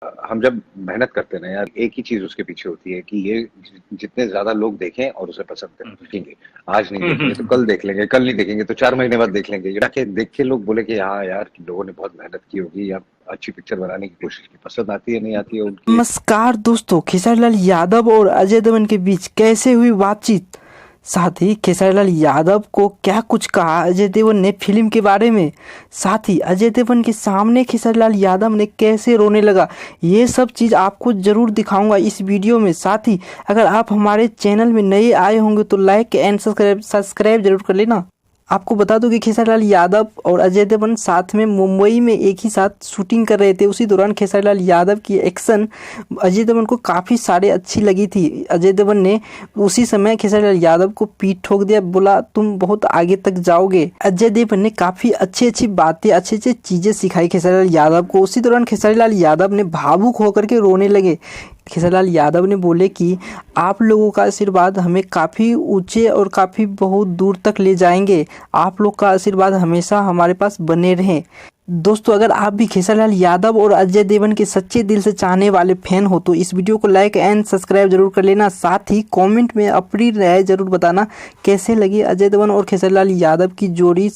हम जब मेहनत करते हैं ना यार, एक ही चीज उसके पीछे होती है कि ये जितने ज्यादा लोग देखें और उसे पसंद करें, देखेंगे। आज नहीं देखेंगे तो कल देख लेंगे, कल नहीं देखेंगे तो 4 महीने बाद देख लेंगे, ताकि देख के लोग बोले कि हाँ यार, कि लोगों ने बहुत मेहनत की होगी या अच्छी पिक्चर बनाने की कोशिश की। पसंद आती है नहीं आती है उनकी। नमस्कार दोस्तों, खेसारी लाल यादव और अजय देवगन के बीच कैसे हुई बातचीत, साथ ही खेसारी लाल यादव को क्या कुछ कहा अजय देवगन ने फिल्म के बारे में, साथ ही अजय देवगन के सामने खेसारी लाल यादव ने कैसे रोने लगा, ये सब चीज़ आपको ज़रूर दिखाऊंगा इस वीडियो में। साथ ही अगर आप हमारे चैनल में नए आए होंगे तो लाइक एंड सब्सक्राइब जरूर कर लेना। आपको बता दूं कि खेसारी लाल यादव और अजय देवगन साथ में मुंबई में एक ही साथ शूटिंग कर रहे थे। उसी दौरान खेसारी लाल यादव की एक्शन अजय देवगन को काफ़ी सारे अच्छी लगी थी। अजय देवगन ने उसी समय खेसारी लाल यादव को पीठ ठोक दिया, बोला तुम बहुत आगे तक जाओगे। अजय देवगन ने काफ़ी अच्छी अच्छी बातें, अच्छी अच्छी चीज़ें सिखाई खेसारी लाल यादव को। उसी दौरान खेसारी लाल यादव ने भावुक होकर के रोने लगे। खेसारी लाल यादव ने बोले कि आप लोगों का आशीर्वाद हमें काफ़ी ऊंचे और काफ़ी बहुत दूर तक ले जाएंगे। आप लोग का आशीर्वाद हमेशा हमारे पास बने रहें। दोस्तों, अगर आप भी खेसारी लाल यादव और अजय देवगन के सच्चे दिल से चाहने वाले फैन हो तो इस वीडियो को लाइक एंड सब्सक्राइब जरूर कर लेना। साथ ही कमेंट में अपनी राय जरूर बताना कैसे लगी अजय देवगन और खेसारी लाल यादव की जोड़ी।